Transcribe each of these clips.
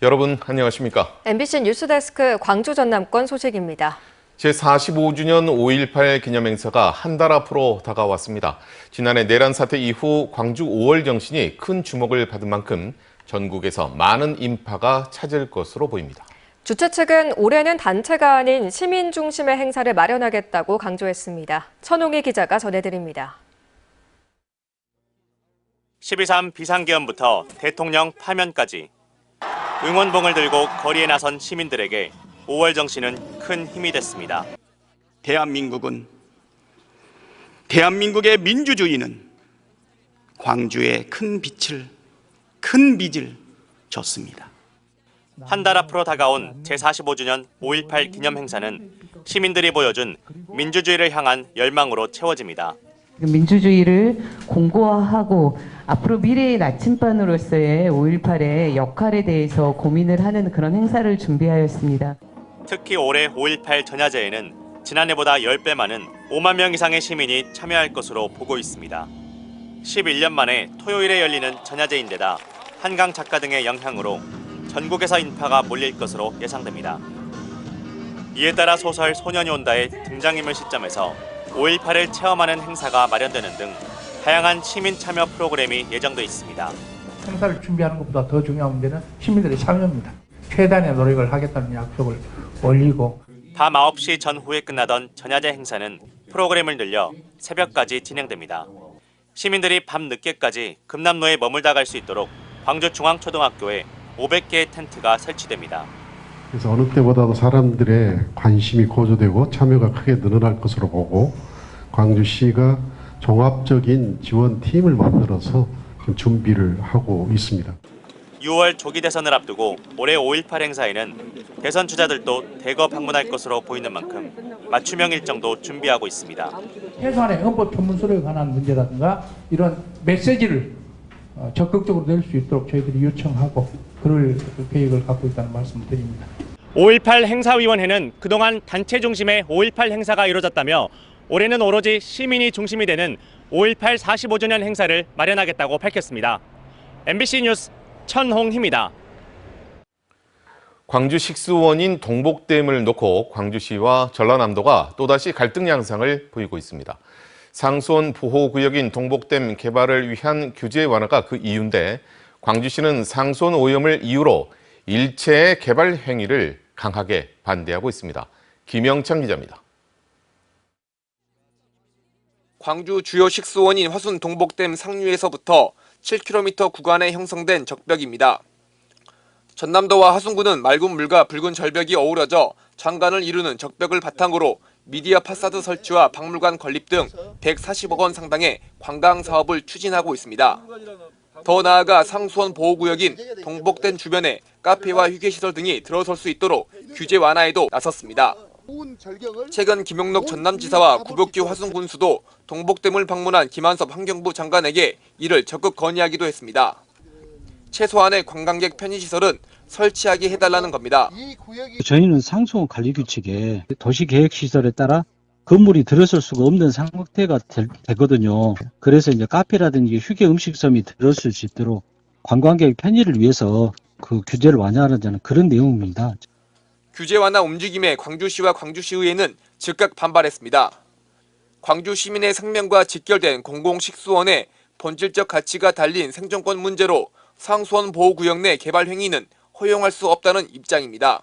여러분 안녕하십니까? MBC 뉴스데스크 광주 전남권 소식입니다. 제45주년 5.18 기념행사가 한 달 앞으로 다가왔습니다. 지난해 내란 사태 이후 광주 5월 정신이 큰 주목을 받은 만큼 전국에서 많은 인파가 찾을 것으로 보입니다. 주최 측은 올해는 단체가 아닌 시민 중심의 행사를 마련하겠다고 강조했습니다. 천홍희 기자가 전해드립니다. 12.3 비상계엄부터 대통령 파면까지 응원봉을 들고 거리에 나선 시민들에게 5월 정신은 큰 힘이 됐습니다. 대한민국의 민주주의는 광주에 큰 빚을 줬습니다. 한 달 앞으로 다가온 제45주년 5.18 기념행사는 시민들이 보여준 민주주의를 향한 열망으로 채워집니다. 민주주의를 공고화하고 앞으로 미래의 나침반으로서의 5.18의 역할에 대해서 고민을 하는 그런 행사를 준비하였습니다. 특히 올해 5.18 전야제에는 지난해보다 10배 많은 5만 명 이상의 시민이 참여할 것으로 보고 있습니다. 11년 만에 토요일에 열리는 전야제인데다 한강 작가 등의 영향으로 전국에서 인파가 몰릴 것으로 예상됩니다. 이에 따라 소설 소년이 온다의 등장인물 시점에서 5.18을 체험하는 행사가 마련되는 등 다양한 시민 참여 프로그램이 예정돼 있습니다. 행사를 준비하는 것보다 더 중요한 문제는 시민들의 참여입니다. 최대한의 노력을 하겠다는 약속을 올리고 밤 9시 전후에 끝나던 전야제 행사는 프로그램을 늘려 새벽까지 진행됩니다. 시민들이 밤 늦게까지 금남로에 머물다 갈 수 있도록 광주중앙초등학교에 500개의 텐트가 설치됩니다. 그래서 어느 때보다도 사람들의 관심이 고조되고 참여가 크게 늘어날 것으로 보고 광주시가 종합적인 지원팀을 만들어서 준비를 하고 있습니다. 6월 조기 대선을 앞두고 올해 5.18 행사에는 대선 주자들도 대거 방문할 것으로 보이는 만큼 맞춤형 일정도 준비하고 있습니다. 최소한의 헌법 전문서에 관한 문제라든가 이런 메시지를 적극적으로 낼 수 있도록 저희들이 요청하고 그럴 계획을 갖고 있다는 말씀을 드립니다. 5.18 행사위원회는 그동안 단체 중심의 5.18 행사가 이루어졌다며 올해는 오로지 시민이 중심이 되는 5.18 45주년 행사를 마련하겠다고 밝혔습니다. MBC 뉴스 천홍희입니다. 광주 식수원인 동복댐을 놓고 광주시와 전라남도가 또다시 갈등 양상을 보이고 있습니다. 상수원 보호구역인 동복댐 개발을 위한 규제 완화가 그 이유인데 광주시는 상수원 오염을 이유로 일체의 개발 행위를 강하게 반대하고 있습니다. 김영찬 기자입니다. 광주 주요 식수원인 화순 동복댐 상류에서부터 7km 구간에 형성된 적벽입니다. 전남도와 화순군은 맑은 물과 붉은 절벽이 어우러져 장관을 이루는 적벽을 바탕으로 미디어 파사드 설치와 박물관 건립 등 140억 원 상당의 관광 사업을 추진하고 있습니다. 더 나아가 상수원 보호구역인 동복댐 주변에 카페와 휴게시설 등이 들어설 수 있도록 규제 완화에도 나섰습니다. 최근 김용록 전남지사와 구복규 화순군수도 동복댐을 방문한 김한섭 환경부 장관에게 이를 적극 건의하기도 했습니다. 최소한의 관광객 편의시설은 설치하게 해달라는 겁니다. 저희는 상수원 관리규칙에 도시계획시설에 따라 건물이 들어설 수가 없는 상태가 되거든요. 그래서 이제 카페라든지 휴게 음식점이 들어설 수 있도록 관광객 편의를 위해서 그 규제를 완화하는 그런 내용입니다. 규제 완화 움직임에 광주시와 광주시의회는 즉각 반발했습니다. 광주 시민의 생명과 직결된 공공식수원에 본질적 가치가 달린 생존권 문제로 상수원 보호구역 내 개발 행위는 허용할 수 없다는 입장입니다.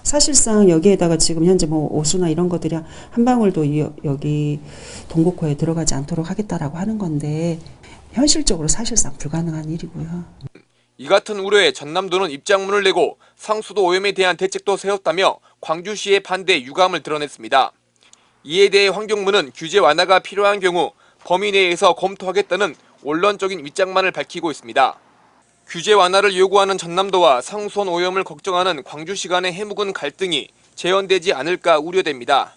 사실상 여기에다가 지금 현재 오수나 이런 것들이 한 방울도 여기 동곡호에 들어가지 않도록 하겠다라고 하는 건데 현실적으로 사실상 불가능한 일이고요. 이 같은 우려에 전남도는 입장문을 내고 상수도 오염에 대한 대책도 세웠다며 광주시의 반대 유감을 드러냈습니다. 이에 대해 환경부는 규제 완화가 필요한 경우 범위 내에서 검토하겠다는 원론적인 입장만을 밝히고 있습니다. 규제 완화를 요구하는 전남도와 상수원 오염을 걱정하는 광주시 간의 해묵은 갈등이 재현되지 않을까 우려됩니다.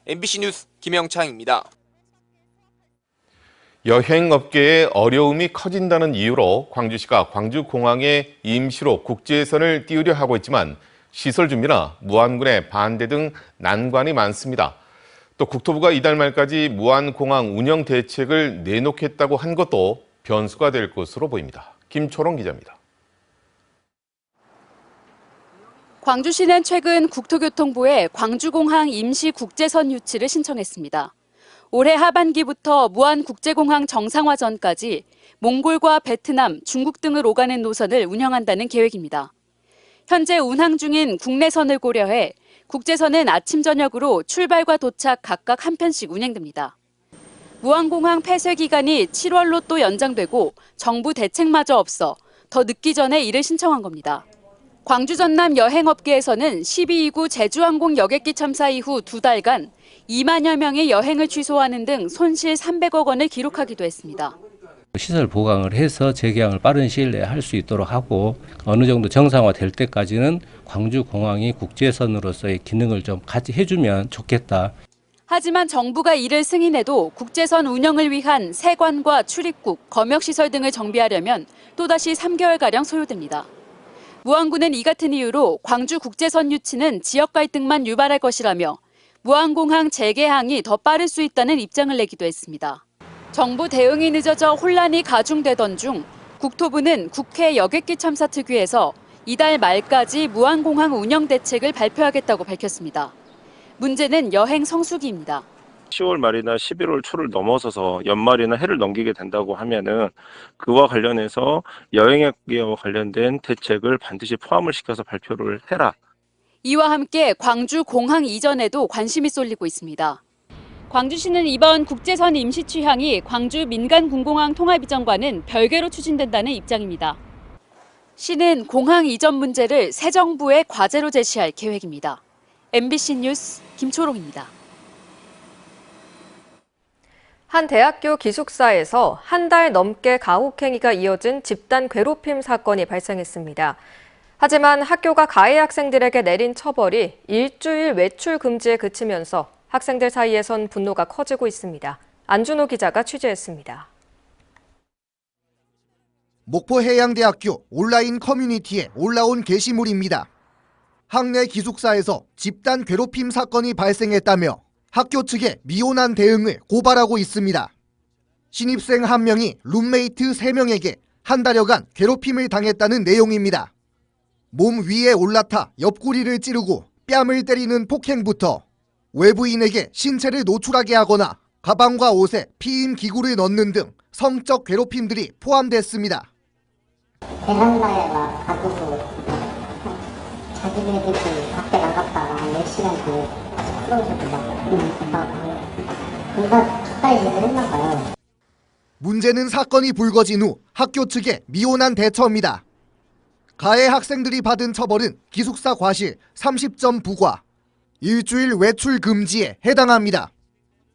MBC 뉴스 김영창입니다. 여행업계의 어려움이 커진다는 이유로 광주시가 광주공항에 임시로 국제선을 띄우려 하고 있지만 시설 준비나 무안군의 반대 등 난관이 많습니다. 또 국토부가 이달 말까지 무안공항 운영 대책을 내놓겠다고 한 것도 변수가 될 것으로 보입니다. 김초롱 기자입니다. 광주시는 최근 국토교통부에 광주공항 임시국제선 유치를 신청했습니다. 올해 하반기부터 무안국제공항 정상화 전까지 몽골과 베트남, 중국 등을 오가는 노선을 운영한다는 계획입니다. 현재 운항 중인 국내선을 고려해 국제선은 아침 저녁으로 출발과 도착 각각 한 편씩 운행됩니다. 무안공항 폐쇄 기간이 7월로 또 연장되고 정부 대책마저 없어 더 늦기 전에 이를 신청한 겁니다. 광주 전남 여행업계에서는 12.29 제주항공 여객기 참사 이후 2달간 2만여 명의 여행을 취소하는 등 손실 300억 원을 기록하기도 했습니다. 시설 보강을 해서 재개항을 빠른 시일 내에 할 수 있도록 하고 어느 정도 정상화될 때까지는 광주공항이 국제선으로서의 기능을 좀 같이 해주면 좋겠다. 하지만 정부가 이를 승인해도 국제선 운영을 위한 세관과 출입국, 검역시설 등을 정비하려면 또다시 3개월가량 소요됩니다. 무안군은 이 같은 이유로 광주 국제선 유치는 지역 갈등만 유발할 것이라며 무안공항 재개항이 더 빠를 수 있다는 입장을 내기도 했습니다. 정부 대응이 늦어져 혼란이 가중되던 중 국토부는 국회 여객기 참사 특위에서 이달 말까지 무안공항 운영 대책을 발표하겠다고 밝혔습니다. 문제는 여행 성수기입니다. 10월 말이나 11월 초를 넘어서서 연말이나 해를 넘기게 된다고 하면은 그와 관련해서 여행업계와 관련된 대책을 반드시 포함을 시켜서 발표를 해라. 이와 함께 광주 공항 이전에도 관심이 쏠리고 있습니다. 광주시는 이번 국제선 임시 취항이 광주 민간군공항 통합 이전과는 별개로 추진된다는 입장입니다. 시는 공항 이전 문제를 새 정부의 과제로 제시할 계획입니다. MBC 뉴스 김초롱입니다. 한 대학교 기숙사에서 한 달 넘게 가혹행위가 이어진 집단 괴롭힘 사건이 발생했습니다. 하지만 학교가 가해 학생들에게 내린 처벌이 일주일 외출 금지에 그치면서 학생들 사이에선 분노가 커지고 있습니다. 안준호 기자가 취재했습니다. 목포해양대학교 온라인 커뮤니티에 올라온 게시물입니다. 학내 기숙사에서 집단 괴롭힘 사건이 발생했다며 학교 측에 미온한 대응을 고발하고 있습니다. 신입생 1명이 룸메이트 3명에게 한 달여간 괴롭힘을 당했다는 내용입니다. 몸 위에 올라타 옆구리를 찌르고 뺨을 때리는 폭행부터 외부인에게 신체를 노출하게 하거나 가방과 옷에 피임 기구를 넣는 등 성적 괴롭힘들이 포함됐습니다. 베란다에 가두고 자기네들끼리 밖에 나갔다가 4시간 뒤에 뭔가 가까이 했나 봐요. 문제는 사건이 불거진 후 학교 측의 미온한 대처입니다. 가해 학생들이 받은 처벌은 기숙사 과실 30점 부과, 일주일 외출 금지에 해당합니다.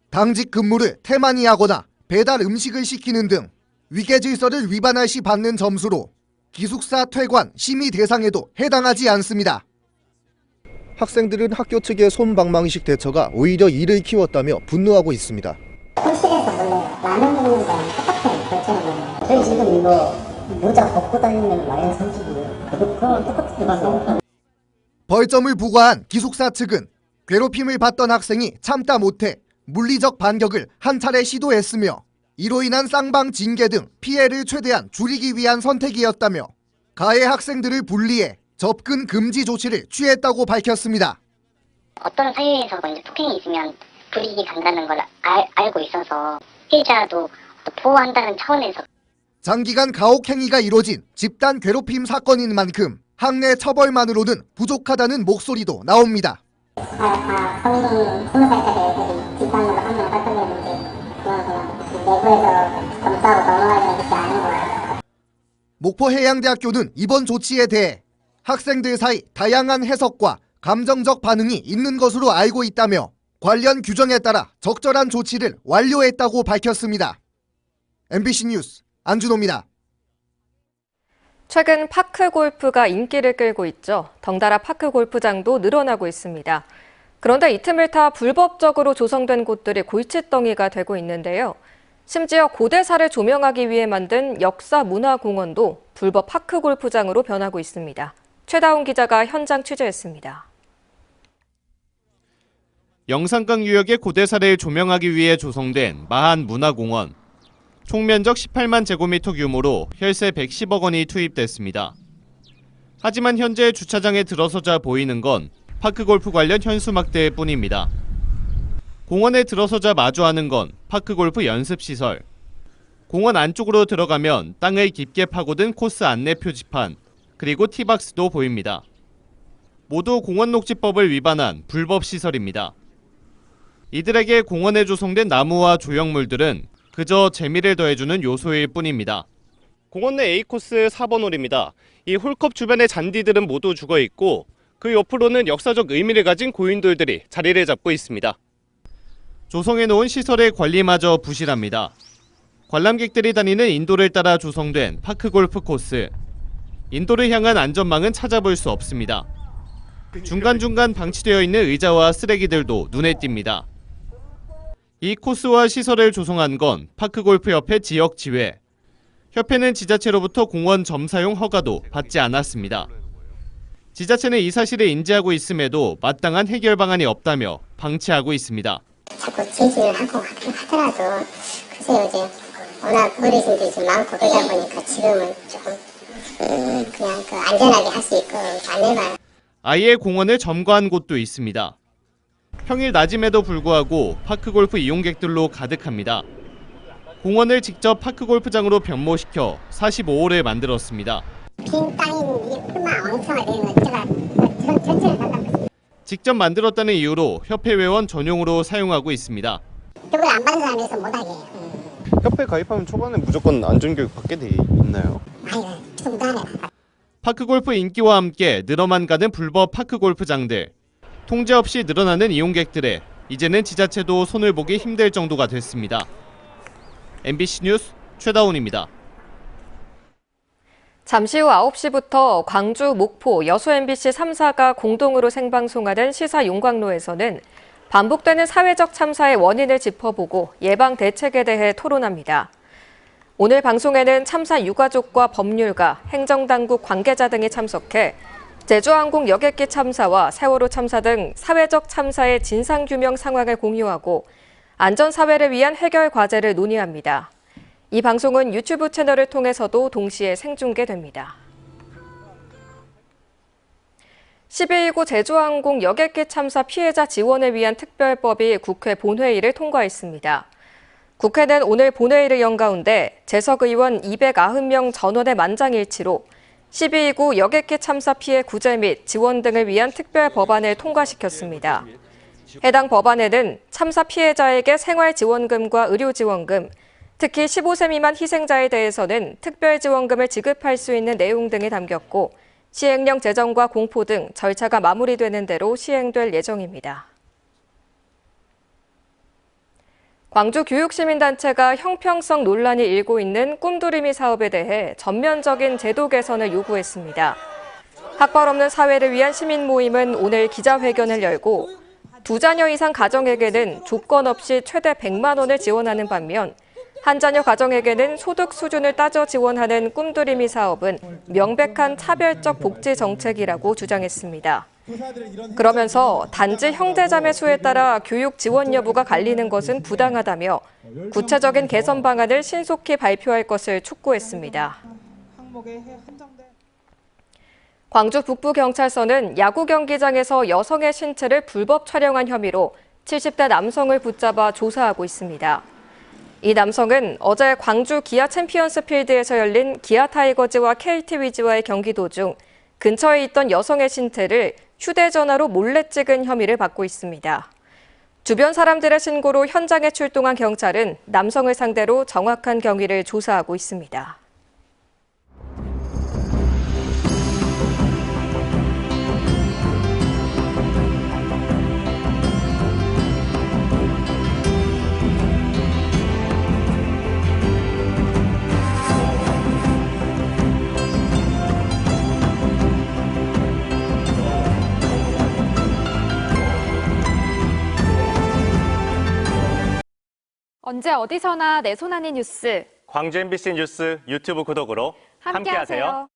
당직 근무를 태만히 하거나 배달 음식을 시키는 등 위계질서를 위반할 시 받는 점수로 기숙사 퇴관 심의 대상에도 해당하지 않습니다. 학생들은 학교 측의 손방망이식 대처가 오히려 이를 키웠다며 분노하고 있습니다. 호실에서 원래 라면 먹는 거랑 똑같아요. 결제하는 거. 저희 지금 이거 모자 벗고 다니는 라인 선수고요. 그거랑 똑같은 벌점을 부과한 기숙사 측은 괴롭힘을 받던 학생이 참다 못해 물리적 반격을 한 차례 시도했으며 이로 인한 쌍방 징계 등 피해를 최대한 줄이기 위한 선택이었다며 가해 학생들을 분리해 접근 금지 조치를 취했다고 밝혔습니다. 어떤 사회에서도 이제 폭행이 있으면 불이익이 간다는 걸 알고 있어서 피해자도 보호한다는 차원에서 장기간 가혹행위가 이뤄진 집단 괴롭힘 사건인 만큼 학내 처벌만으로는 부족하다는 목소리도 나옵니다. 성인 20살짜리 애들이 집단으로 한 명 발표했는데 그냥 내부에서 검사하고 넘어가려는 것이 아닌 거예요. 목포해양대학교는 이번 조치에 대해 학생들 사이 다양한 해석과 감정적 반응이 있는 것으로 알고 있다며 관련 규정에 따라 적절한 조치를 완료했다고 밝혔습니다. MBC 뉴스 안준호입니다. 최근 파크 골프가 인기를 끌고 있죠. 덩달아 파크 골프장도 늘어나고 있습니다. 그런데 이 틈을 타 불법적으로 조성된 곳들이 골칫덩이가 되고 있는데요. 심지어 고대사를 조명하기 위해 만든 역사문화공원도 불법 파크 골프장으로 변하고 있습니다. 최다운 기자가 현장 취재했습니다. 영산강 유역의 고대사를 조명하기 위해 조성된 마한문화공원. 총면적 18만 제곱미터 규모로 혈세 110억 원이 투입됐습니다. 하지만 현재 주차장에 들어서자 보이는 건 파크골프 관련 현수막대일 뿐입니다. 공원에 들어서자 마주하는 건 파크골프 연습시설. 공원 안쪽으로 들어가면 땅을 깊게 파고든 코스 안내 표지판, 그리고 티박스도 보입니다. 모두 공원녹지법을 위반한 불법 시설입니다. 이들에게 공원에 조성된 나무와 조형물들은 그저 재미를 더해주는 요소일 뿐입니다. 공원 내 A코스 4번 홀입니다. 이 홀컵 주변의 잔디들은 모두 죽어있고 그 옆으로는 역사적 의미를 가진 고인돌들이 자리를 잡고 있습니다. 조성해놓은 시설의 관리마저 부실합니다. 관람객들이 다니는 인도를 따라 조성된 파크골프 코스. 인도를 향한 안전망은 찾아볼 수 없습니다. 중간중간 방치되어 있는 의자와 쓰레기들도 눈에 띕니다. 이 코스와 시설을 조성한 건 파크골프협회 지역지회. 협회는 지자체로부터 공원 점사용 허가도 받지 않았습니다. 지자체는 이 사실을 인지하고 있음에도 마땅한 해결 방안이 없다며 방치하고 있습니다. 자꾸 제기를 하고 하더라도 글쎄요, 이제 워낙 어르신들이 좀 많고 그러다 보니까 지금은 조금 그냥 안전하게 할 수 있고 안내만. 아예 공원을 점거한 곳도 있습니다. 평일 낮임에도 불구하고 파크골프 이용객들로 가득합니다. 공원을 직접 파크골프장으로 변모시켜 45홀을 만들었습니다. 빈 땅이 흙만 엉성하게 제가 전체를 담당. 직접 만들었다는 이유로 협회 회원 전용으로 사용하고 있습니다. 그걸 안 받는 사람에서 못하게. 협회 가입하면 초반에 무조건 안전교육 받게 돼 있나요? 아니, 좀 더 하네. 파크골프 인기와 함께 늘어만 가는 불법 파크골프장들. 통제 없이 늘어나는 이용객들에 이제는 지자체도 손을 보기 힘들 정도가 됐습니다. MBC 뉴스 최다운입니다. 잠시 후 9시부터 광주, 목포, 여수 MBC 3사가 공동으로 생방송하는 시사 용광로에서는 반복되는 사회적 참사의 원인을 짚어보고 예방 대책에 대해 토론합니다. 오늘 방송에는 참사 유가족과 법률가, 행정당국 관계자 등이 참석해 제주항공 여객기 참사와 세월호 참사 등 사회적 참사의 진상규명 상황을 공유하고 안전사회를 위한 해결 과제를 논의합니다. 이 방송은 유튜브 채널을 통해서도 동시에 생중계됩니다. 12.19 제주항공 여객기 참사 피해자 지원을 위한 특별법이 국회 본회의를 통과했습니다. 국회는 오늘 본회의를 연 가운데 재석 의원 290명 전원의 만장일치로 12.19 여객기 참사 피해 구제 및 지원 등을 위한 특별 법안을 통과시켰습니다. 해당 법안에는 참사 피해자에게 생활지원금과 의료지원금, 특히 15세 미만 희생자에 대해서는 특별지원금을 지급할 수 있는 내용 등이 담겼고 시행령 제정과 공포 등 절차가 마무리되는 대로 시행될 예정입니다. 광주 교육시민단체가 형평성 논란이 일고 있는 꿈두리미 사업에 대해 전면적인 제도 개선을 요구했습니다. 학벌 없는 사회를 위한 시민 모임은 오늘 기자회견을 열고 2자녀 이상 가정에게는 조건 없이 최대 100만 원을 지원하는 반면 한 자녀 가정에게는 소득 수준을 따져 지원하는 꿈두리미 사업은 명백한 차별적 복지 정책이라고 주장했습니다. 그러면서 단지 형제자매 수에 따라 교육 지원 여부가 갈리는 것은 부당하다며 구체적인 개선 방안을 신속히 발표할 것을 촉구했습니다. 광주 북부경찰서는 야구 경기장에서 여성의 신체를 불법 촬영한 혐의로 70대 남성을 붙잡아 조사하고 있습니다. 이 남성은 어제 광주 기아 챔피언스 필드에서 열린 기아 타이거즈와 KT 위즈와의 경기 도중 근처에 있던 여성의 신체를 휴대전화로 몰래 찍은 혐의를 받고 있습니다. 주변 사람들의 신고로 현장에 출동한 경찰은 남성을 상대로 정확한 경위를 조사하고 있습니다. 언제 어디서나 내 손 안의 뉴스. 광주 MBC 뉴스 유튜브 구독으로 함께하세요.